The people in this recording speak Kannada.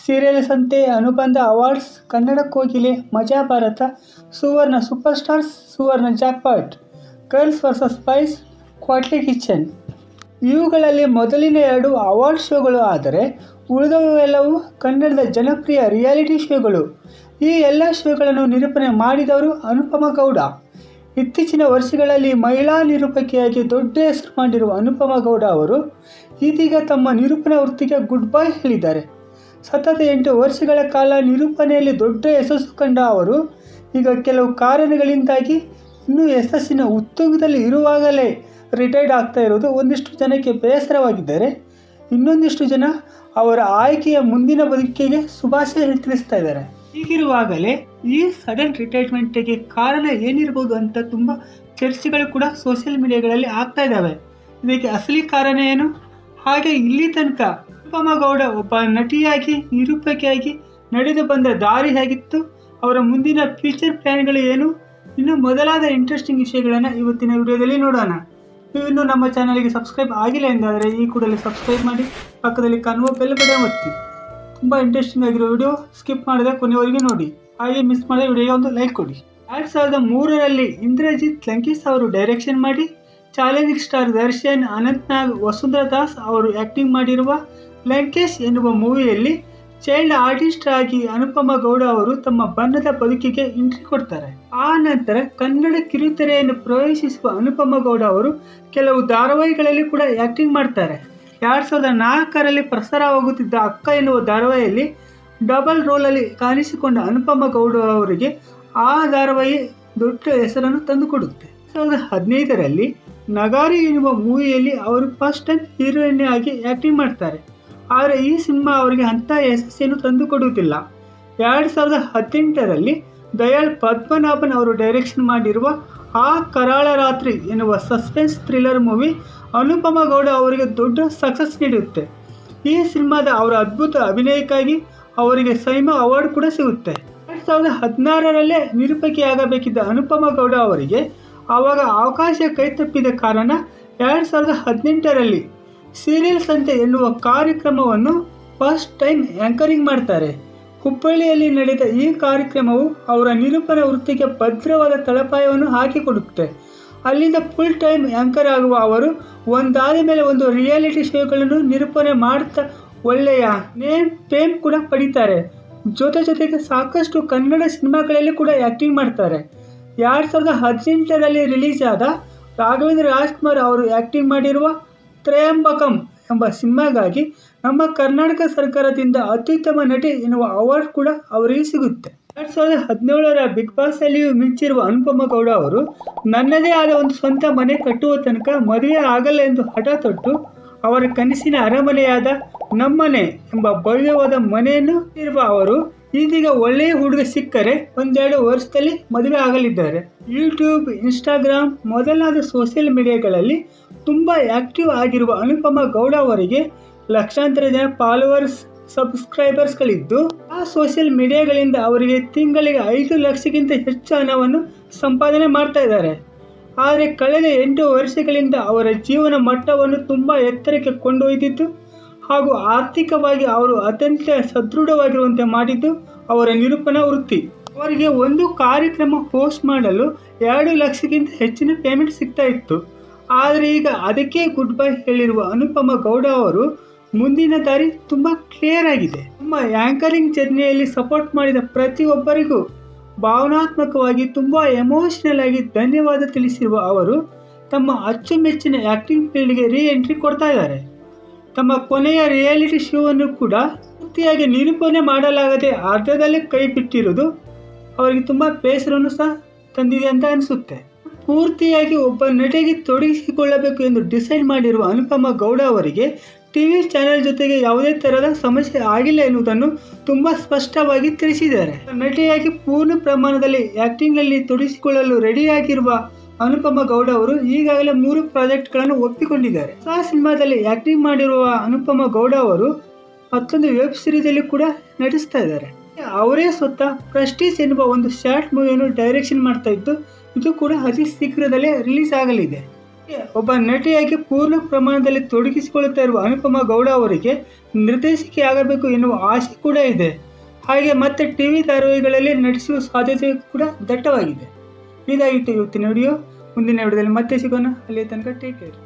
ಸೀರಿಯಲ್ ಸಂತೆ, ಅನುಬಂಧ awards, Kannada Kogile, Majaa Bharatha, Suvarna super stars, Suvarna jackpot, girls versus boys, Kwatle kitchen ಇವುಗಳಲ್ಲಿ ಮೊದಲಿನ 2 ಅವಾರ್ಡ್ ಶೋಗಳು. ಆದರೆ ಉಳಿದವೆಲ್ಲವೂ ಕನ್ನಡದ ಜನಪ್ರಿಯ ರಿಯಾಲಿಟಿ ಶೋಗಳು. ಈ ಎಲ್ಲ ಶೋಗಳನ್ನು ನಿರೂಪಣೆ ಮಾಡಿದವರು ಅನುಪಮಾ ಗೌಡ. ಇತ್ತೀಚಿನ ವರ್ಷಗಳಲ್ಲಿ ಮಹಿಳಾ ನಿರೂಪಕಿಯಾಗಿ ದೊಡ್ಡ ಹೆಸರು ಮಾಡಿರುವ ಅನುಪಮಾ ಗೌಡ ಅವರು ಇದೀಗ ತಮ್ಮ ನಿರೂಪಣಾ ವೃತ್ತಿಗೆ ಗುಡ್ ಬೈ ಹೇಳಿದ್ದಾರೆ. ಸತತ 8 ವರ್ಷಗಳ ಕಾಲ ನಿರೂಪಣೆಯಲ್ಲಿ ದೊಡ್ಡ ಯಶಸ್ಸು ಕಂಡ ಅವರು ಈಗ ಕೆಲವು ಕಾರಣಗಳಿಂದಾಗಿ ಇನ್ನೂ ಯಶಸ್ಸಿನ ಉತ್ತುಂಗದಲ್ಲಿ ಇರುವಾಗಲೇ ರಿಟೈರ್ಡ್ ಆಗ್ತಾ ಇರೋದು ಒಂದಿಷ್ಟು ಜನಕ್ಕೆ ಬೇಸರವಾಗಿದ್ದರೆ, ಇನ್ನೊಂದಿಷ್ಟು ಜನ ಅವರ ಆಯ್ಕೆಯ ಮುಂದಿನ ಬದುಕಿಗೆ ಶುಭಾಶಯ ತಿಳಿಸ್ತಾ ಇದ್ದಾರೆ. ಹೀಗಿರುವಾಗಲೇ ಈ ಸಡನ್ ರಿಟೈರ್ಮೆಂಟ್ಗೆ ಕಾರಣ ಏನಿರ್ಬೋದು ಅಂತ ತುಂಬ ಚರ್ಚೆಗಳು ಕೂಡ ಸೋಷಿಯಲ್ ಮೀಡಿಯಾಗಳಲ್ಲಿ ಆಗ್ತಾ ಇದ್ದಾವೆ. ಇದಕ್ಕೆ ಅಸಲಿ ಕಾರಣ ಏನು, ಹಾಗೆ ಇಲ್ಲಿ ತನಕ ಅನುಪಮಾ ಗೌಡ ಒಬ್ಬ ನಟಿಯಾಗಿ ನಿರೂಪಕಿಯಾಗಿ ನಡೆದು ಬಂದ ದಾರಿ ಹೇಗಿತ್ತು, ಅವರ ಮುಂದಿನ ಫ್ಯೂಚರ್ ಪ್ಲ್ಯಾನ್ಗಳು ಏನು, ಇನ್ನು ಮೊದಲಾದ ಇಂಟ್ರೆಸ್ಟಿಂಗ್ ವಿಷಯಗಳನ್ನು ಇವತ್ತಿನ ವಿಡಿಯೋದಲ್ಲಿ ನೋಡೋಣ. ನೀವು ಇನ್ನೂ ನಮ್ಮ ಚಾನಲ್ಗೆ ಸಬ್ಸ್ಕ್ರೈಬ್ ಆಗಿಲ್ಲ ಎಂದಾದರೆ ಈ ಕೂಡಲೇ ಸಬ್ಸ್ಕ್ರೈಬ್ ಮಾಡಿ, ಪಕ್ಕದಲ್ಲಿ ಕಾಣುವ ಬೆಲ್ ಬಟನ್ ಒತ್ತಿ. ತುಂಬ ಇಂಟ್ರೆಸ್ಟಿಂಗ್ ಆಗಿರೋ ವಿಡಿಯೋ, ಸ್ಕಿಪ್ ಮಾಡದೆ ಕೊನೆಯವರೆಗೆ ನೋಡಿ. ಹಾಗೆ ಮಿಸ್ ಮಾಡಿದ ವಿಡಿಯೋಗೆ ಒಂದು ಲೈಕ್ ಕೊಡಿ. 2003ರಲ್ಲಿ ಇಂದ್ರಜಿತ್ ಲಂಕೇಶ್ ಅವರು ಡೈರೆಕ್ಷನ್ ಮಾಡಿ, ಚಾಲೆಂಜಿಂಗ್ ಸ್ಟಾರ್ ದರ್ಶನ್, ಅನಂತ್ ನಾಗ್, ವಸುಂಧರಾ ದಾಸ್ ಅವರು ಆ್ಯಕ್ಟಿಂಗ್ ಮಾಡಿರುವ ಲಂಕೇಶ್ ಎನ್ನುವ ಮೂವಿಯಲ್ಲಿ ಚೈಲ್ಡ್ ಆರ್ಟಿಸ್ಟ್ ಆಗಿ ಅನುಪಮಾ ಗೌಡ ಅವರು ತಮ್ಮ ಬಣ್ಣದ ಬದುಕಿಗೆ ಎಂಟ್ರಿ ಕೊಡ್ತಾರೆ. ಆ ನಂತರ ಕನ್ನಡ ಕಿರುತೆರೆಯನ್ನು ಪ್ರವೇಶಿಸುವ ಅನುಪಮಾ ಗೌಡ ಅವರು ಕೆಲವು ಧಾರಾವಾಹಿಗಳಲ್ಲಿ ಕೂಡ ಆ್ಯಕ್ಟಿಂಗ್ ಮಾಡ್ತಾರೆ. 2004ರಲ್ಲಿ ಪ್ರಸಾರವಾಗುತ್ತಿದ್ದ ಅಕ್ಕ ಎನ್ನುವ ಧಾರಾವಾಹಿಯಲ್ಲಿ ಡಬಲ್ ರೋಲಲ್ಲಿ ಕಾಣಿಸಿಕೊಂಡ ಅನುಪಮಾ ಗೌಡ ಅವರಿಗೆ ಆ ಧಾರಾವಾಹಿ ದೊಡ್ಡ ಹೆಸರನ್ನು ತಂದುಕೊಡುತ್ತೆ. 2015ರಲ್ಲಿ ನಗಾರಿ ಎನ್ನುವ ಮೂವಿಯಲ್ಲಿ ಅವರು ಫಸ್ಟ್ ಟೈಮ್ ಹೀರೋಯಿನ್ ಆಗಿ ಆ್ಯಕ್ಟಿಂಗ್ ಮಾಡ್ತಾರೆ. ಆದರೆ ಈ ಸಿನಿಮಾ ಅವರಿಗೆ ಅಂಥ ಯಶಸ್ಸನ್ನು ತಂದುಕೊಡುವುದಿಲ್ಲ. 2018ರಲ್ಲಿ ದಯಾಳ್ ಪದ್ಮನಾಭನ್ ಅವರು ಡೈರೆಕ್ಷನ್ ಮಾಡಿರುವ ಆ ಕರಾಳ ರಾತ್ರಿ ಎನ್ನುವ suspense thriller movie Anupama Gowda ಅವರಿಗೆ ದೊಡ್ಡ ಸಕ್ಸಸ್ ನೀಡುತ್ತೆ. ಈ ಸಿನಿಮಾದ ಅವರ ಅದ್ಭುತ ಅಭಿನಯಕ್ಕಾಗಿ ಅವರಿಗೆ ಸೈಮಾ ಅವಾರ್ಡ್ ಕೂಡ ಸಿಗುತ್ತೆ. 2016ರಲ್ಲೇ ನಿರೂಪಕಿಯಾಗಬೇಕಿದ್ದ ಅನುಪಮಾ ಗೌಡ ಅವರಿಗೆ ಆವಾಗ ಅವಕಾಶ ಕೈತಪ್ಪಿದ ಕಾರಣ 2018ರಲ್ಲಿ ಸೀರಿಯಲ್ ಸಂತೆ ಎನ್ನುವ ಕಾರ್ಯಕ್ರಮವನ್ನು ಫಸ್ಟ್ ಟೈಮ್ ಆ್ಯಂಕರಿಂಗ್ ಮಾಡ್ತಾರೆ. ಹುಬ್ಬಳ್ಳಿಯಲ್ಲಿ ನಡೆದ ಈ ಕಾರ್ಯಕ್ರಮವು ಅವರ ನಿರೂಪಣಾ ವೃತ್ತಿಗೆ ಭದ್ರವಾದ ತಳಪಾಯವನ್ನು ಹಾಕಿಕೊಡುತ್ತೆ. ಅಲ್ಲಿಂದ ಫುಲ್ ಟೈಮ್ ಆ್ಯಂಕರ್ ಆಗುವ ಅವರು ಒಂದಾದ ಮೇಲೆ ಒಂದು ರಿಯಾಲಿಟಿ ಶೋಗಳನ್ನು ನಿರೂಪಣೆ ಮಾಡುತ್ತಾ ಒಳ್ಳೆಯ ನೇಮ್ ಫೇಮ್ ಕೂಡ ಪಡೀತಾರೆ. ಜೊತೆಗೆ ಸಾಕಷ್ಟು ಕನ್ನಡ ಸಿನಿಮಾಗಳಲ್ಲಿ ಕೂಡ ಆ್ಯಕ್ಟಿಂಗ್ ಮಾಡ್ತಾರೆ. 2018ರಲ್ಲಿ ರಿಲೀಸ್ ಆದ ರಾಘವೇಂದ್ರ ರಾಜ್ಕುಮಾರ್ ಅವರು ಆ್ಯಕ್ಟಿಂಗ್ ಮಾಡಿರುವ ತ್ರಯಂಬಕಂ ಎಂಬ ಸಿನಿಮಾಗಾಗಿ ನಮ್ಮ ಕರ್ನಾಟಕ ಸರ್ಕಾರದಿಂದ ಅತ್ಯುತ್ತಮ ನಟಿ ಎನ್ನುವ ಅವಾರ್ಡ್ ಕೂಡ ಅವರಿಗೆ ಸಿಗುತ್ತೆ. 2017ರ ಬಿಗ್ ಬಾಸ್ ಅಲ್ಲಿಯೂ ಮಿಂಚಿರುವ ಅನುಪಮಾ ಗೌಡ ಅವರು ನನ್ನದೇ ಆದ ಒಂದು ಸ್ವಂತ ಮನೆ ಕಟ್ಟುವ ತನಕ ಮದುವೆ ಆಗಲ್ಲ ಎಂದು ಹಠ ತೊಟ್ಟು ಅವರ ಕನಸಿನ ಅರಮನೆಯಾದ ನಮ್ಮನೆ ಎಂಬ ಭವ್ಯವಾದ ಮನೆಯನ್ನು ಇರುವ ಅವರು ಇದೀಗ ಒಳ್ಳೆಯ ಹುಡುಗ ಸಿಕ್ಕರೆ 1-2 ವರ್ಷದಲ್ಲಿ ಮದುವೆ ಆಗಲಿದ್ದಾರೆ. ಯೂಟ್ಯೂಬ್, ಇನ್ಸ್ಟಾಗ್ರಾಮ್ ಮೊದಲಾದ ಸೋಷಿಯಲ್ ಮೀಡಿಯಾಗಳಲ್ಲಿ ತುಂಬ ಆ್ಯಕ್ಟಿವ್ ಆಗಿರುವ ಅನುಪಮಾ ಗೌಡ ಅವರಿಗೆ ಲಕ್ಷಾಂತರ ಜನ ಫಾಲೋವರ್ಸ್, ಸಬ್ಸ್ಕ್ರೈಬರ್ಸ್ಗಳಿದ್ದು ಆ ಸೋಷಿಯಲ್ ಮೀಡಿಯಾಗಳಿಂದ ಅವರಿಗೆ ತಿಂಗಳಿಗೆ 5 ಲಕ್ಷಕ್ಕಿಂತ ಹೆಚ್ಚು ಹಣವನ್ನು ಸಂಪಾದನೆ ಮಾಡ್ತಾ ಇದ್ದಾರೆ. ಆದರೆ ಕಳೆದ 8 ವರ್ಷಗಳಿಂದ ಅವರ ಜೀವನ ಮಟ್ಟವನ್ನು ತುಂಬ ಎತ್ತರಕ್ಕೆ ಕೊಂಡೊಯ್ದಿದ್ದು ಹಾಗೂ ಆರ್ಥಿಕವಾಗಿ ಅವರು ಅತ್ಯಂತ ಸದೃಢವಾಗಿರುವಂತೆ ಮಾಡಿದ್ದು ಅವರ ನಿರೂಪಣಾ ವೃತ್ತಿ. ಅವರಿಗೆ ಒಂದು ಕಾರ್ಯಕ್ರಮ ಹೋಸ್ಟ್ ಮಾಡಲು 2 ಲಕ್ಷಕ್ಕಿಂತ ಹೆಚ್ಚಿನ ಪೇಮೆಂಟ್ ಸಿಗ್ತಾ ಇತ್ತು. ಆದರೆ ಈಗ ಅದಕ್ಕೆ ಗುಡ್ ಬೈ ಹೇಳಿರುವ ಅನುಪಮಾ ಗೌಡ ಅವರು ಮುಂದಿನ ದಾರಿ ತುಂಬ ಕ್ಲಿಯರ್ ಆಗಿದೆ. ನಮ್ಮ ಆ್ಯಂಕರಿಂಗ್ ಜರ್ನಿಯಲ್ಲಿ ಸಪೋರ್ಟ್ ಮಾಡಿದ ಪ್ರತಿಯೊಬ್ಬರಿಗೂ ಭಾವನಾತ್ಮಕವಾಗಿ ತುಂಬ ಎಮೋಷನಲ್ ಆಗಿ ಧನ್ಯವಾದ ತಿಳಿಸಿರುವ ಅವರು ತಮ್ಮ ಅಚ್ಚುಮೆಚ್ಚಿನ ಆ್ಯಕ್ಟಿಂಗ್ ಫೀಲ್ಡ್ಗೆ ರೀ ಎಂಟ್ರಿ ಕೊಡ್ತಾ ಇದ್ದಾರೆ. ತಮ್ಮ ಕೊನೆಯ ರಿಯಾಲಿಟಿ ಶೋವನ್ನು ಕೂಡ ಪೂರ್ತಿಯಾಗಿ ನಿರೂಪಣೆ ಮಾಡಲಾಗದೆ ಅರ್ಧದಲ್ಲೇ ಕೈ ಬಿಟ್ಟಿರುವುದು ಅವರಿಗೆ ತುಂಬ ಬೇಸರವನ್ನು ಸಹ ತಂದಿದೆ ಅಂತ ಅನಿಸುತ್ತೆ. ಪೂರ್ತಿಯಾಗಿ ಒಬ್ಬ ನಟಿಗೆ ತೊಡಗಿಸಿಕೊಳ್ಳಬೇಕು ಎಂದು ಡಿಸೈಡ್ ಮಾಡಿರುವ ಅನುಪಮಾ ಗೌಡ ಅವರಿಗೆ ಟಿವಿ ಚಾನೆಲ್ ಜೊತೆಗೆ ಯಾವುದೇ ಥರದ ಸಮಸ್ಯೆ ಆಗಿಲ್ಲ ಎನ್ನುವುದನ್ನು ತುಂಬ ಸ್ಪಷ್ಟವಾಗಿ ತಿಳಿಸಿದ್ದಾರೆ. ನಟಿಯಾಗಿ ಪೂರ್ಣ ಪ್ರಮಾಣದಲ್ಲಿ ಆ್ಯಕ್ಟಿಂಗ್ನಲ್ಲಿ ತೊಡಗಿಸಿಕೊಳ್ಳಲು ರೆಡಿಯಾಗಿರುವ ಅನುಪಮಾ ಗೌಡ ಅವರು ಈಗಾಗಲೇ 3 ಪ್ರಾಜೆಕ್ಟ್ಗಳನ್ನು ಒಪ್ಪಿಕೊಂಡಿದ್ದಾರೆ. ಆ ಸಿನಿಮಾದಲ್ಲಿ ಆ್ಯಕ್ಟಿಂಗ್ ಮಾಡಿರುವ ಅನುಪಮಾ ಗೌಡ ಅವರು ಮತ್ತೊಂದು ವೆಬ್ ಸೀರೀಸಲ್ಲಿ ಕೂಡ ನಟಿಸ್ತಾ ಇದ್ದಾರೆ. ಅವರೇ ಸ್ವತಃ ಪ್ರೆಸ್ಟೀಜ್ ಎನ್ನುವ ಒಂದು ಶಾರ್ಟ್ ಮೂವಿಯನ್ನು ಡೈರೆಕ್ಷನ್ ಮಾಡ್ತಾ ಇದ್ದು ಇದು ಕೂಡ ಅತಿ ಶೀಘ್ರದಲ್ಲೇ ರಿಲೀಸ್ ಆಗಲಿದೆ. ಒಬ್ಬ ನಟಿಯಾಗಿ ಪೂರ್ಣ ಪ್ರಮಾಣದಲ್ಲಿ ತೊಡಗಿಸಿಕೊಳ್ಳುತ್ತಾ ಇರುವ ಅನುಪಮಾ ಗೌಡ ಅವರಿಗೆ ನಿರ್ದೇಶಕಿ ಆಗಬೇಕು ಎನ್ನುವ ಆಸೆ ಕೂಡ ಇದೆ. ಹಾಗೆ ಮತ್ತೆ ಟಿವಿ ಧಾರಾವಾಹಿಗಳಲ್ಲಿ ನಟಿಸುವ ಸಾಧ್ಯತೆ ಕೂಡ ದಟ್ಟವಾಗಿದೆ. ಇದಾಗಿತ್ತು ಇವತ್ತಿನ ವಿಡಿಯೋ. ಮುಂದಿನ ವಿಡಿಯೋದಲ್ಲಿ ಮತ್ತೆ ಸಿಗೋಣ. ಅಲ್ಲಿಯ ತನಕ ಟೇಕ್ ಕೇರ್.